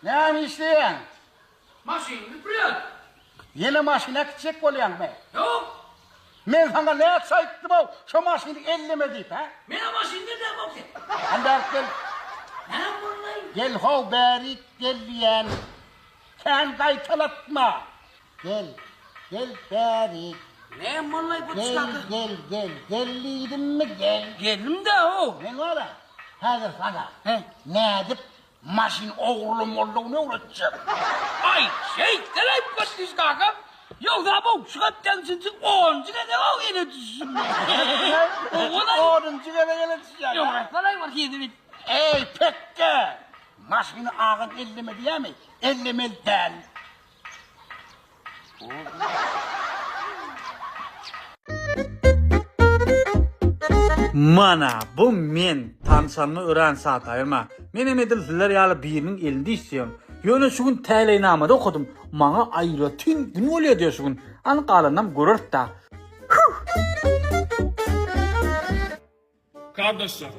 Ne işleyen? Maşin bitiyor. Yeni maşine gidecek oluyan be. Yok. Ben sana ne yapsaydım o? Şu maşini elleme deyip ha? Benim maşin nerede bakayım? Andar gel. Ne buradayım? Gel ho berik gel diyen. Sen kaytalatma. Gel. Gel berik. Ne buradayım bu Gel çıkardı? gel. Gelliydin mi gel. Geldim de o. Ben ola. Hazır sana. He. Ne edip maşin oğlum olduğunu öğreteceğim. Ay geleyim kaçmış kanka. Yoksa bu çıkıp temsilci 10. Ne o yine düşsün. O da Oğlum çıkana geleceksin. yok. Kolay var ki dedim. Ey Pekke! Maşını ağın elleme diye mi? Elleme del. Mana bu men tanışanını öğren saat ayırma. Men emedil sizler yalı birinin elinde istiyorum. Yöne şu gün teleynamada okudum. Mana ayrı tün gün oluyor diyor şu gün. An kalanam görür da. Kardeşler,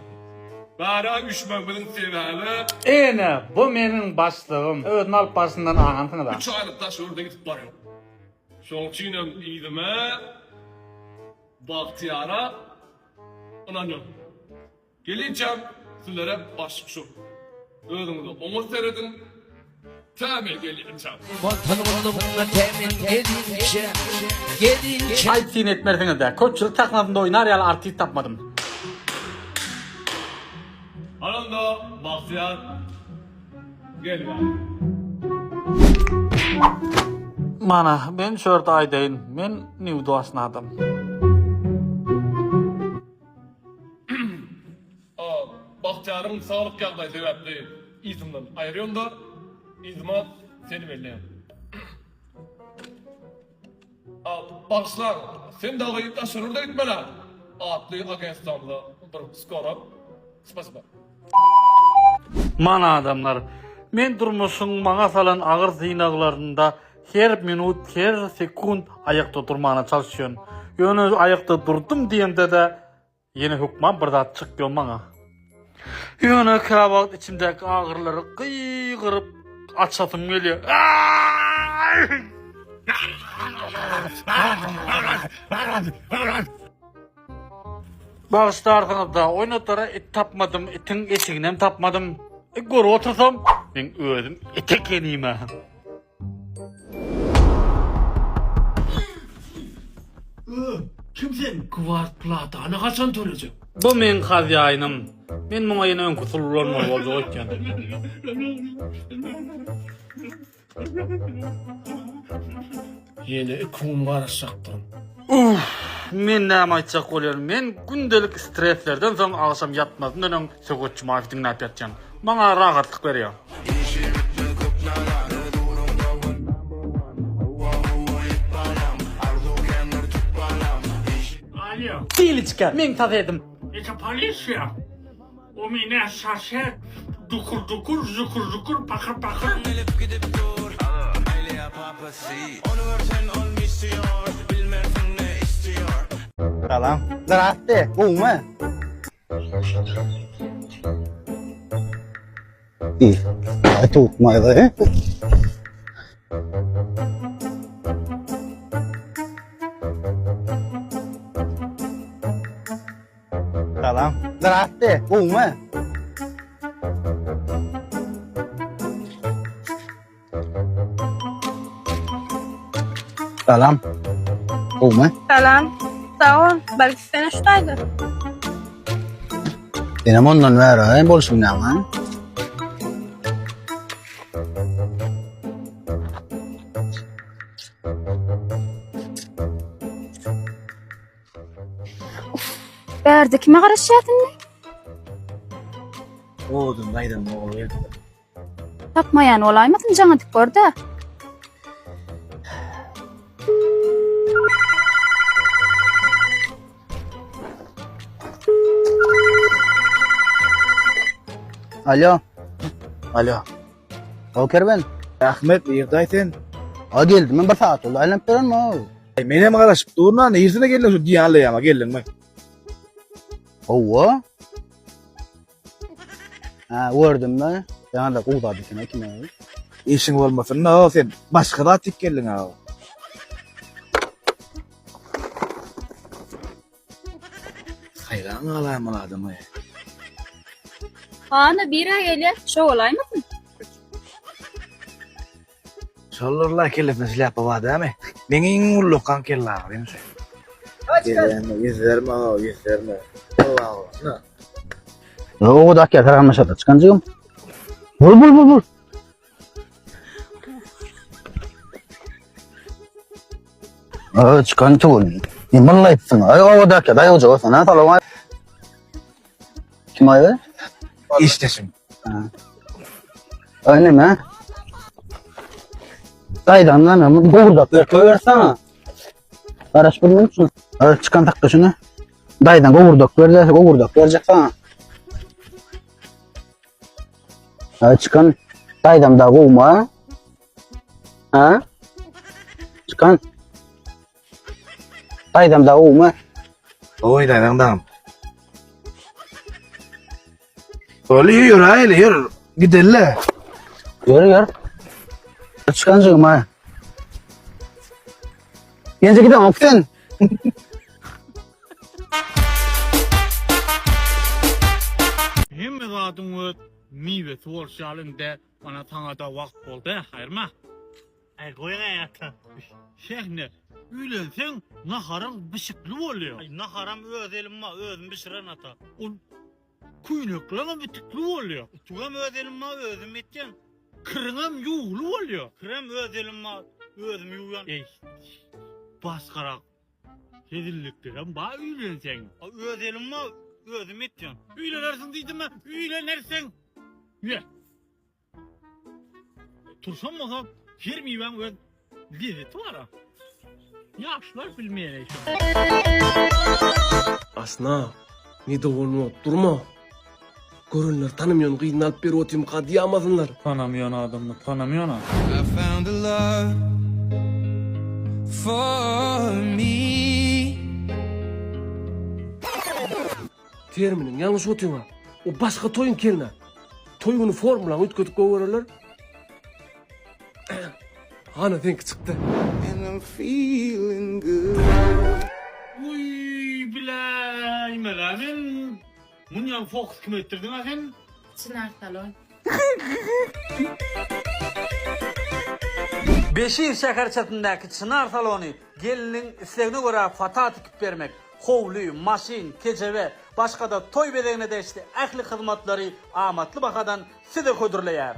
bana üşmemizin sebebi Ene bu menin başlığım. Ödün alıp başından ağantını da. 3 aylık taş orada gidip varıyorum. Şoň üçinem iyidime, Bahtiyara, inanıyorum. Gelinçem sizlere başlıkşım. Özünüzü omuz seyredin, temel gelinçem. Vatanımda temin gedince Ayıp sin etmerfine de. Koççılık takmadığında oynar yalı artist tapmadım. Aranda Bahtiyar, gel be. Mana ben şurada aydayın. Men Newdo asnadım. Bahtiyar'ın sağlık yağdayı sebepli izimden ayırıyorum da izime seni belirleyeyim. Başlar, sen dağı taşırır da gitme lan. Adlı Agenstan'da bir skora. Spasiba. Mana adamlar. Men durmuşun bana salan ağır ziynaklarında her minut, her sekund ayakta durmana çalışıyorum. Yönü ayakta durdum diyende de yeni hükman bir daha çıkıyor bana. Yönü kavak içimdeki ağırları kıygırıp açasım geliyor. Bağışlarsanız da oynatlara et tapmadım, etin eşiğinden tapmadım. Görü otursam ben öldüm, etek yeniyim ha. Kimsen? Kvart platağını kaçan tölecek? Bu men hazyaynım. Men buna yine ön kusurlanma olacak ekan. Yeni kum karışacaktım. Men näme aýtjak bolýarym? Men gündelik streslerden soň akşam yatmadan öňň sögütçü maýyp dinläp ýatjam. Maňa rahatlyk berýär. Alo. Diliçka, men taz edim. Это полиция. У меня сосед дуkur zukur pakır pakır. Salam. Здравствуйте. Bu mu? İyi. Ay tutmaydı. Salam. Здравствуйте. Умы. Salam. Umı. Salam. Sağ ol. Belki sen şuradaydı. Benim ondan ver. Bolsun ne ama? Berde kime karışıyordun ne? Oğlum daydım oğlum. Tapmayan olaymadın canı dik orada. Alo. Alo. Oker ben. Ahmet yerdaysen. Ha geldim ben bir saat oldu. Aylanıp duran mı? Menem qarashib turnan, ersine geldim şu diyanlayama geldin mi? Ova. Ha gördüm ben. Yana da kuğdadı kime kime. İşin olmasın ne sen başka da tik geldin ha. Hayran alayım adamı. Ana bir ay geliyor. Şu olaymadın. Şollarlar kelifne silapa var değil mi? Benim ullu kan kellar değil mi? Yüzlerime ha, yüzlerime. Allah Allah. O da ki karanmışa çıkancığım. Vur. çıkan çoğun. İmanla etsin. Ay o da ki dayı hoca sana talama. Kim ayı? İştesin. Öyle mi? Dayıdan lan ama gurdak koyarsana. Araç bilmiyor musun? Çıkan takla şunu. Dayıdan gurdak verecekse gurdak verecek sana. Çıkan dayıdan da kovma. Ha? Çıkan. Dayıdan da kovma. Oy dayıdan. Öyle yürü aile yürü. Gidelim. Yürü. Çıkancığım ha. Yence gidelim okuyun. Hem zatın öt mive soğuşalında bana sana da vakt oldu hayırma. Ay koyun hayatı. Şehne ülensen naharın bışıklı oluyor. Ay naharam özelim özüm bişiren ata. O kuynuklarına bitikli oluyor. Tugam özelim özüm etken. Kırınam yuğulu oluyor. Kırım özelim özüm yuğuyan. Ey baskarak. Sedilliktir hem bana ülensen. Özelim özüm etken. Ülenersin dedim mi? Ülenersin. Ye. Tursam mı? Girmeyi ben böyle lezzeti var ha. Yaşlar bilmeyene şu. Asna, ne de olma, durma. Görünler tanımıyorsun, kıyın alıp bir otim kadiyamazınlar. Tanımıyorsun adamını, tanımıyorsun. I found a love for me. Terminin yanlış otin var. O başka toyun kelne. Toyunu formulan ütkötük öğrenirler. Hana denk çıktı. And I'm feeling good. Uy bileyim ben. Bunyan Fox kim ettirdin ha sen? Çınar salon. Beşir şeker çatındaki çınar salonu gelinin isteğine göre fata tikip vermek. Hovlu, maşin, keceve, başka da toy bedeğine de işte ehli hizmetleri amatlı bakadan size kodurlayar.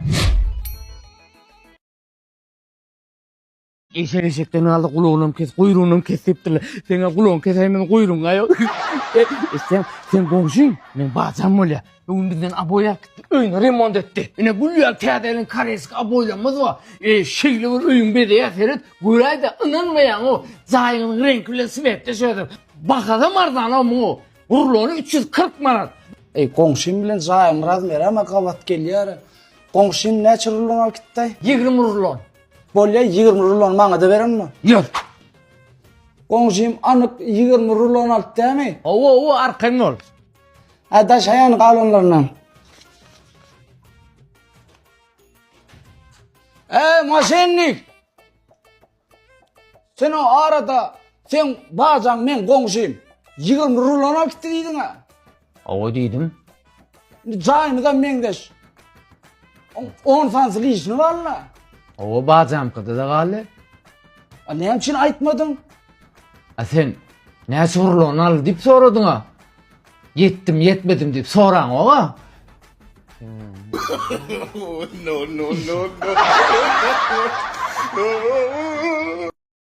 Eşekten aldı kulağını kes, kuyruğunu kes deyiptiler. Sana kulağını keseyim kuyruğun ayo. Sen komşun, ben bağcam öyle. Bugün bizden aboya öyünü remont etti. Yine güllüyor teaderin karesk aboylamız var. Şeyli bir öyün bedeye seyret. Güray da inanmayan o. Zayının renkli sivette söyledim. Bakalım ardan ama o. Urluğunu 340 marat. Komşum bilen zayım razmer ama kavat geliyor. Komşum ne çırılın al gitti? 20 rulon. Böyle 20 rulon bana da verin mi? Yok. Komşum anık 20 rulon alt değil mi? O arkayın ol. Hadi şayan kalınlarından. Masennik. Sen o arada sen bacan men komşuyum. 20 rulon alıp gitti diydin ha. O dedim. Cayını da mendeş. 10 sansılı işini var la. O bacam kıdı da galy. Ne için aytmadın? Sen ne sorulun al dip soradın ha. Yettim yetmedim dip soran oğa. No, no, no, no.